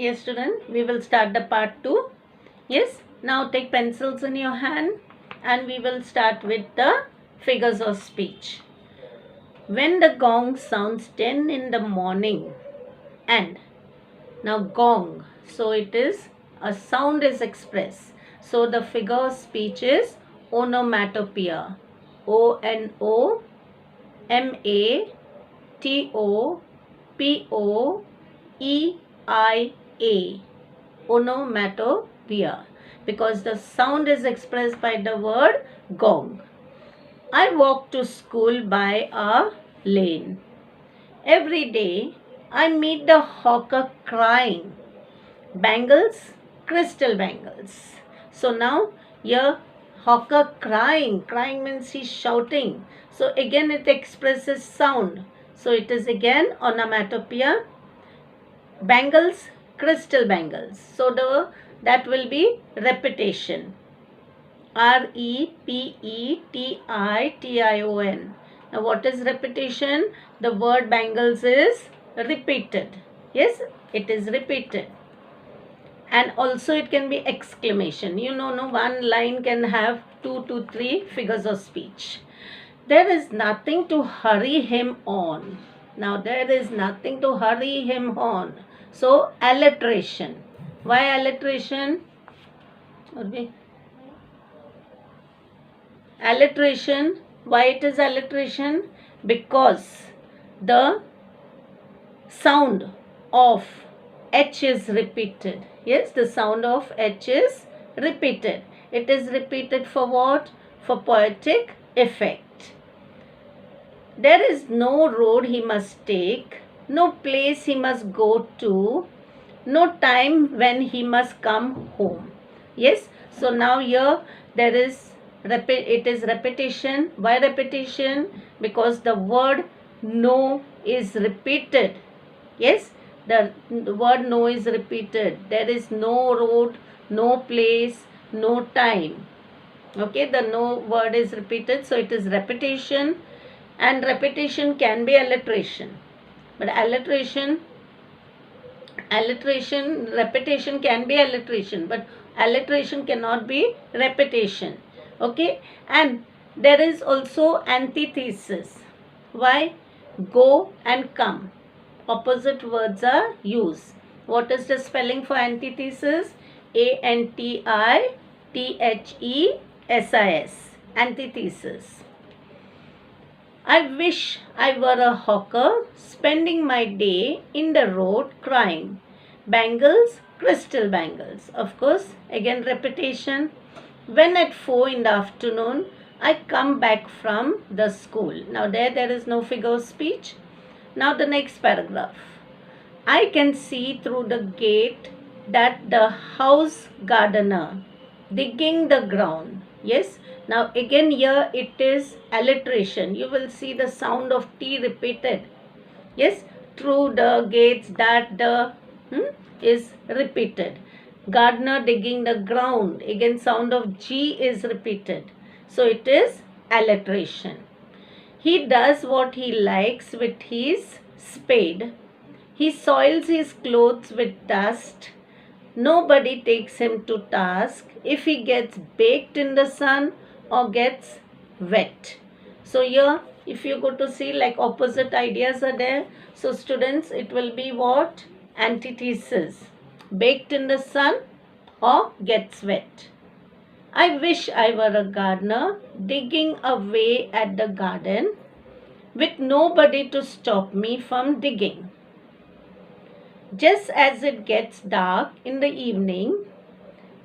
Yes, student, we will start the part 2. Yes, now take pencils in your hand and we will start with the figures of speech. When the gong sounds 10 in the morning and now gong, so it is a sound is expressed. So the figure of speech is onomatopoeia. ONOMATOPOEIA. Onomatopoeia, because the sound is expressed by the word gong. I walk to school by a lane. Every day I meet the hawker crying, bangles, crystal bangles. So now here hawker crying means he's shouting. So again it expresses sound. So it is again onomatopoeia. Bangles, crystal bangles. So that will be repetition. REPETITION. Now what is repetition? The word bangles is repeated. Yes, it is repeated. And also it can be exclamation. One line can have 2 to 3 figures of speech. There is nothing to hurry him on. Now there is nothing to hurry him on. So alliteration. Why alliteration? Alliteration. Why it is alliteration? Because the sound of H is repeated. Yes, the sound of H is repeated. It is repeated for what? For poetic effect. There is no road he must take, no place he must go to, no time when he must come home. Yes, so now here there is it is repetition. Why repetition? Because the word no is repeated. Yes, the word no is repeated. There is no road, no place, no time. Okay, the no word is repeated, so it is repetition. And repetition can be alliteration. But repetition can be alliteration, but alliteration cannot be repetition. Okay, and there is also antithesis. Why? Go and come. Opposite words are used. What is the spelling for antithesis? ANTITHESIS. Antithesis. I wish I were a hawker, spending my day in the road crying, bangles, crystal bangles. Of course, again repetition. When at 4 in the afternoon, I come back from the school. Now there is no figure of speech. Now the next paragraph. I can see through the gate that the house gardener digging the ground. Yes. Now again here it is alliteration. You will see the sound of T repeated. Yes. Through the gates that the is repeated. Gardener digging the ground. Again sound of G is repeated. So it is alliteration. He does what he likes with his spade. He soils his clothes with dust. Nobody takes him to task if he gets baked in the sun or gets wet. So here, if you go to see, like opposite ideas are there. So students, it will be what? Antithesis. Baked in the sun or gets wet. I wish I were a gardener digging away at the garden with nobody to stop me from digging. Just as it gets dark in the evening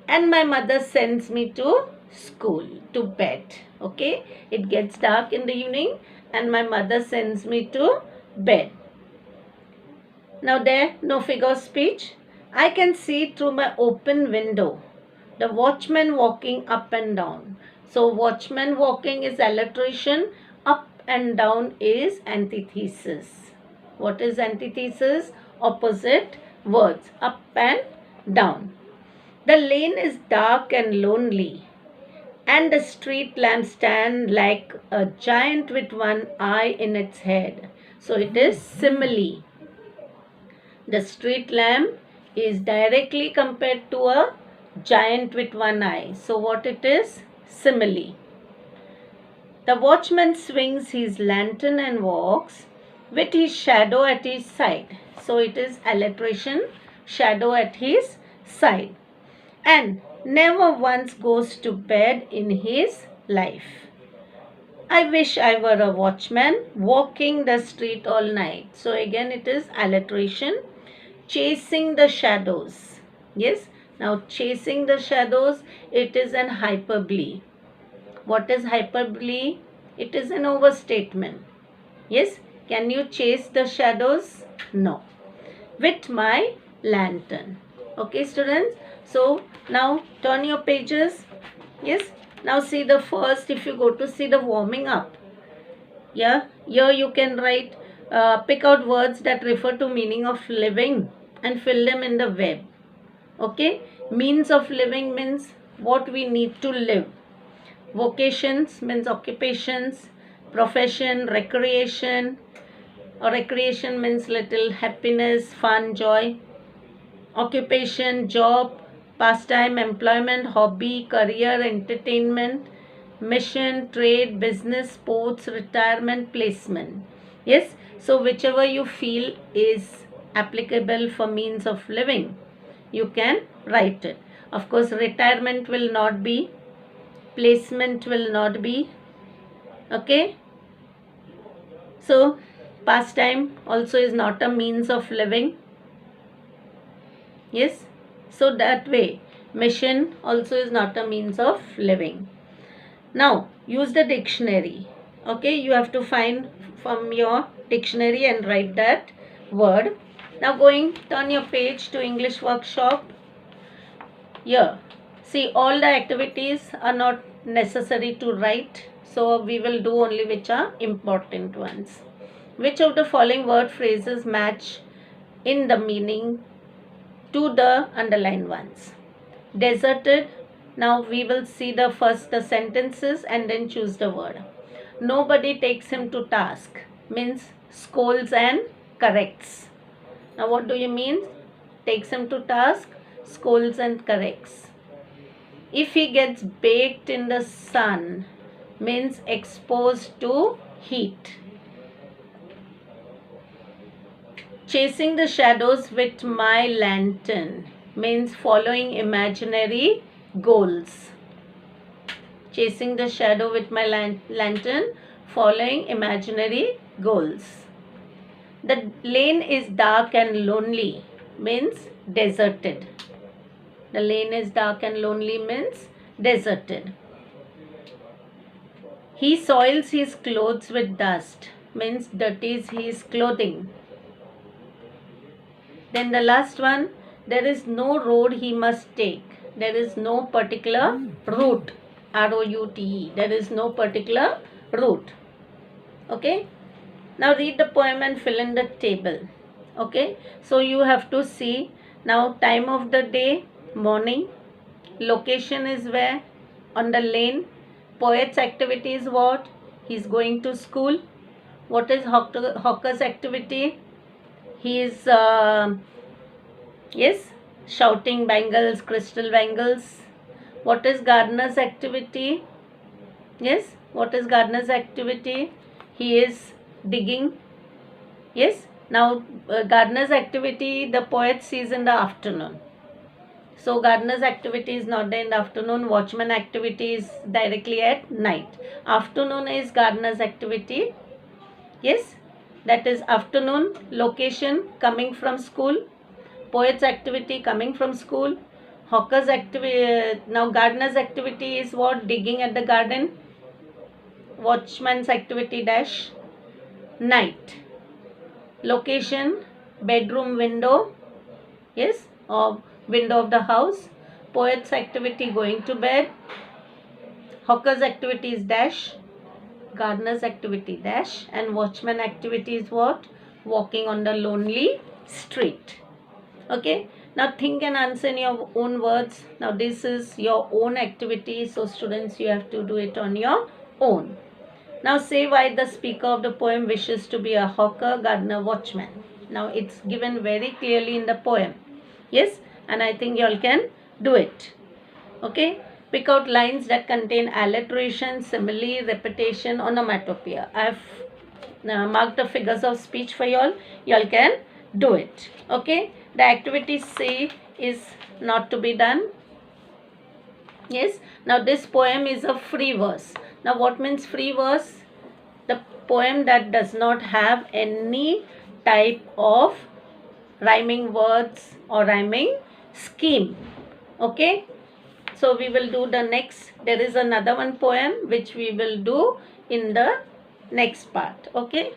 and my mother sends me to school, to bed. Okay, it gets dark in the evening and my mother sends me to bed. Now there, no figure of speech. I can see through my open window the watchman walking up and down. So watchman walking is alliteration. Up and down is antithesis. What is antithesis? Opposite words. Up and down. The lane is dark and lonely, and the street lamps stand like a giant with one eye in its head. So it is simile. The street lamp is directly compared to a giant with one eye. So what it is? Simile. The watchman swings his lantern and walks with his shadow at his side. So it is alliteration, shadow at his side. And never once goes to bed in his life. I wish I were a watchman walking the street all night. So again it is alliteration, chasing the shadows. Yes, now chasing the shadows, it is an hyperbole. What is hyperbole? It is an overstatement. Yes, can you chase the shadows? No. With my lantern. Okay, students. So now turn your pages. Yes. Now see the first, if you go to see the warming up. Yeah, here you can write, pick out words that refer to meaning of living and fill them in the web. Okay, means of living means what we need to live. Vocations means occupations, profession, recreation, or recreation means little happiness, fun, joy. Occupation, job, pastime, employment, hobby, career, entertainment, mission, trade, business, sports, retirement, placement. Yes, so whichever you feel is applicable for means of living, you can write it. Of course, retirement will not be, placement will not be. Okay, so pastime also is not a means of living. Yes, so that way mission also is not a means of living. Now use the dictionary. Okay, you have to find from your dictionary and write that word. Now turn your page to English workshop. Here, see, all the activities are not necessary to write, so we will do only which are important ones. Which of the following word phrases match in the meaning to the underlined ones? Deserted. Now we will see the sentences and then choose the word. Nobody takes him to task means scolds and corrects. Now what do you mean? Takes him to task, scolds and corrects. If he gets baked in the sun means exposed to heat. Chasing the shadows with my lantern means following imaginary goals. Chasing the shadow with my lantern, following imaginary goals. The lane is dark and lonely means deserted. The lane is dark and lonely means deserted. He soils his clothes with dust means dirties his clothing. Then the last one, there is no road he must take. There is no particular route. R-O-U-T-E. There is no particular route. Okay. Now read the poem and fill in the table. Okay. So you have to see now time of the day, morning. Location is where? On the lane. Poet's activity is what? He's going to school. What is Hawker's activity? He is, yes, shouting bangles, crystal bangles. What is gardener's activity? Yes, what is gardener's activity? He is digging. Yes, now gardener's activity the poet sees in the afternoon. So gardener's activity is not there in the afternoon. Watchman activity is directly at night. Afternoon is gardener's activity. Yes, that is afternoon. Location coming from school. Poet's activity coming from school. Hawker's activity, now gardener's activity is what? Digging at the garden. Watchman's activity dash night. Location bedroom window. Yes, or window of the house. Poet's activity going to bed. Hawker's activity is dash. Gardener's activity dash. And watchman activity is what? Walking on the lonely street. Okay. Now think and answer in your own words. Now this is your own activity. So students, you have to do it on your own. Now say why the speaker of the poem wishes to be a hawker, gardener, watchman. Now it's given very clearly in the poem. Yes, and I think you all can do it. Okay, pick out lines that contain alliteration, simile, repetition, onomatopoeia. I have marked the figures of speech for you all. You all can do it. Okay, the activity C is not to be done. Yes, now this poem is a free verse. Now what means free verse? The poem that does not have any type of rhyming words or rhyming scheme. Okay, so we will do the next. There is another one poem which we will do in the next part. Okay.